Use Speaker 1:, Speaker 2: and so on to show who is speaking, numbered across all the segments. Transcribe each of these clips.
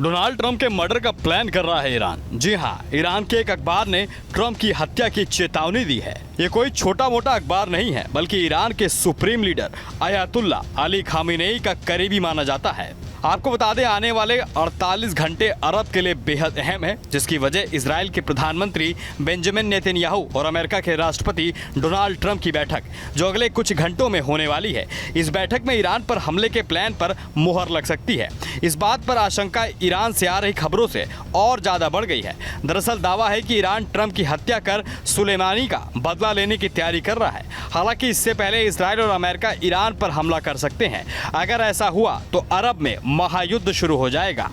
Speaker 1: Donald Trump के murder का plan कर रहा है ईरान। जी हाँ, ईरान के एक अखबार ने ट्रंप की हत्या की चेतावनी दी है। ये कोई छोटा मोटा अखबार नहीं है, बल्कि ईरान के supreme leader Ayatollah Ali Khamenei का करीबी माना जाता है। आपको बता दें, आने वाले 48 घंटे अरब के लिए बेहद अहम है, जिसकी वजह इजराइल के प्रधानमंत्री बेंजामिन नेतन्याहू और अमेरिका के राष्ट्रपति डोनाल्ड ट्रंप की बैठक, जो अगले कुछ घंटों में होने वाली है। इस बैठक में ईरान पर हमले के प्लान पर मुहर लग सकती है। इस बात पर आशंका ईरान से आ रही खबरों से और ज्यादा बढ़ गई है। दरअसल दावा है कि ईरान ट्रंप की हत्या कर सुलेमानी का बदला लेने की तैयारी कर रहा है। हालांकि इससे पहले इजराइल और अमेरिका ईरान पर हमला कर सकते हैं। अगर ऐसा हुआ तो अरब में महायुद्ध शुरू हो जाएगा।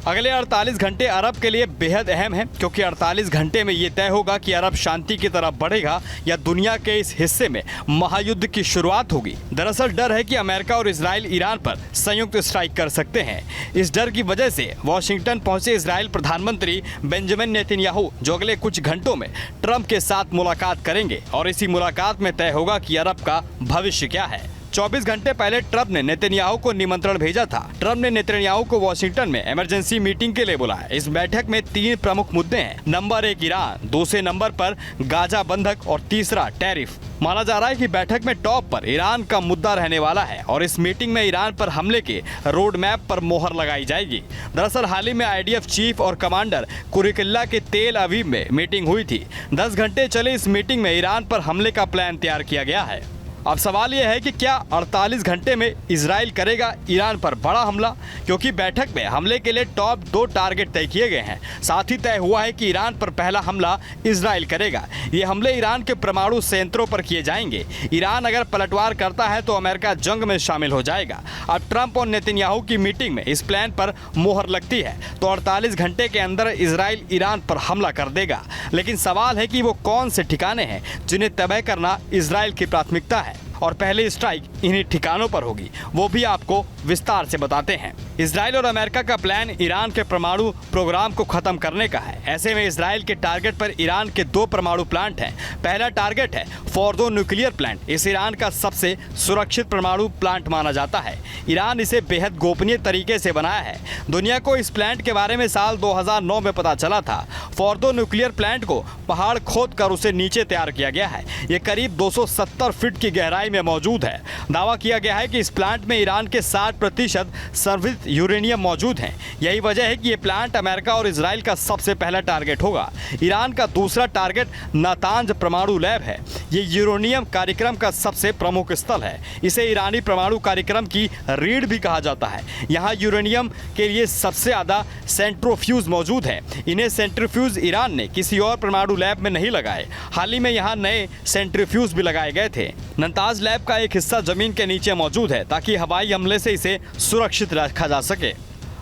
Speaker 1: अगले 48 घंटे अरब के लिए बेहद अहम है, क्योंकि 48 घंटे में ये तय होगा कि अरब शांति की तरफ बढ़ेगा या दुनिया के इस हिस्से में महायुद्ध की शुरुआत होगी। दरअसल डर है कि अमेरिका और इजराइल ईरान पर संयुक्त स्ट्राइक कर सकते हैं। इस डर की वजह से वॉशिंगटन पहुंचे इजराइल प्रधानमंत्री बेंजामिन नेतन्याहू, जो अगले कुछ घंटों में ट्रंप के साथ मुलाकात करेंगे और इसी मुलाकात में तय होगा कि अरब का भविष्य क्या है। 24 घंटे पहले ट्रंप ने नेतन्याहू को निमंत्रण भेजा था। ट्रंप ने नेतन्याहू को वॉशिंगटन में इमरजेंसी मीटिंग के लिए बुलाया। इस बैठक में 3 प्रमुख मुद्दे हैं। नंबर 1 ईरान, दूसरे नंबर पर गाजा बंधक और तीसरा टैरिफ। माना जा रहा है कि बैठक में टॉप पर ईरान का मुद्दा रहने वाला है और इस मीटिंग में ईरान पर हमले के रोड मैप पर मोहर लगाई जाएगी। दरअसल हाल ही में आईडीएफ चीफ और कमांडर कुरिकिल्ला के तेल अवीव में मीटिंग हुई थी। 10 घंटे चले इस मीटिंग में ईरान पर हमले का प्लान तैयार किया गया है। अब सवाल यह है कि क्या 48 घंटे में इजराइल करेगा ईरान पर बड़ा हमला, क्योंकि बैठक में हमले के लिए टॉप 2 टारगेट तय किए गए हैं। साथ ही तय हुआ है कि ईरान पर पहला हमला इजराइल करेगा। ये हमले ईरान के परमाणु संयंत्रों पर किए जाएंगे। ईरान अगर पलटवार करता है तो अमेरिका जंग में शामिल हो जाएगा। अब ट्रंप और नेतन्याहू की मीटिंग में इस प्लान पर मोहर लगती है तो 48 घंटे के अंदर इजराइल ईरान पर हमला कर देगा। लेकिन सवाल है कि वो कौन से ठिकाने हैं जिन्हें तबाह करना इजराइल की प्राथमिकता है, और पहले स्ट्राइक इन्हीं ठिकानों पर होगी। वो भी आपको विस्तार से बताते हैं। इजराइल और अमेरिका का प्लान ईरान के परमाणु प्रोग्राम को खत्म करने का है। ऐसे में इजराइल के टारगेट पर ईरान के 2 परमाणु प्लांट हैं। पहला टारगेट है फोर्दो न्यूक्लियर प्लांट। इस ईरान का सबसे सुरक्षित परमाणु प्लांट माना जाता है। ईरान इसे बेहद गोपनीय तरीके से बनाया है। दुनिया को इस प्लांट के बारे में साल 2009 में पता चला था। फोर्दो न्यूक्लियर प्लांट को पहाड़ खोद कर उसे नीचे तैयार किया गया है। ये करीब 270 फीट की गहराई में मौजूद है। दावा किया गया है कि इस प्लांट में ईरान के 60% संवर्धित यूरेनियम मौजूद है। यही वजह है कि ये प्लांट अमेरिका और इजराइल का सबसे पहला टारगेट होगा। ईरान का दूसरा टारगेट नातांज परमाणु लैब है। ये यूरेनियम कार्यक्रम का सबसे प्रमुख स्थल है। इसे ईरानी परमाणु कार्यक्रम की रीढ़ भी कहा जाता है। यहाँ यूरेनियम के लिए सबसे ज्यादा सेंट्रीफ्यूज मौजूद है। इन्हें सेंट्रीफ्यूज ईरान ने किसी और परमाणु लैब में नहीं लगाए। हाल ही में यहाँ नए सेंट्रीफ्यूज भी लगाए गए थे। नातांज लैब का एक हिस्सा जमीन के नीचे मौजूद है, ताकि हवाई हमले से इसे सुरक्षित रखा जा सके।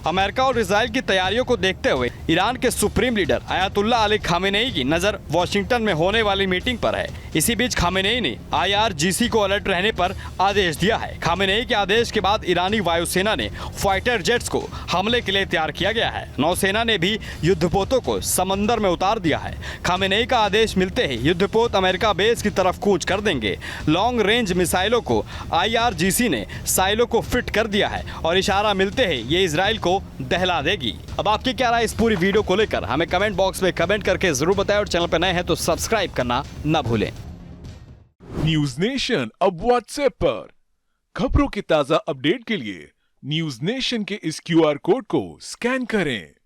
Speaker 1: अमेरिका और इजराइल की तैयारियों को देखते हुए ईरान के supreme leader Ayatollah Ali Khamenei की नजर वॉशिंगटन में होने वाली मीटिंग पर है। इसी बीच खामेनेई ने IRGC को अलर्ट रहने पर आदेश दिया है। खामेनेई के आदेश के बाद ईरानी वायुसेना ने फाइटर जेट्स को हमले के लिए तैयार किया गया है। नौसेना ने भी युद्धपोतों को समंदर में उतार दिया है। खामेनेई का आदेश मिलते ही युद्धपोत अमेरिका बेस की तरफ कूच कर देंगे। लॉन्ग रेंज मिसाइलों को IRGC ने साइलों को फिट कर दिया है और इशारा मिलते ही ये इजराइल को दहला देगी। अब आपकी क्या राय इस पूरी वीडियो को लेकर हमें कमेंट बॉक्स में कमेंट करके जरूर बताएं, और चैनल पर नए हैं तो सब्सक्राइब करना न भूलें।
Speaker 2: न्यूज नेशन अब व्हाट्सएप पर खबरों के ताजा अपडेट के लिए न्यूज नेशन के इस QR कोड को स्कैन करें।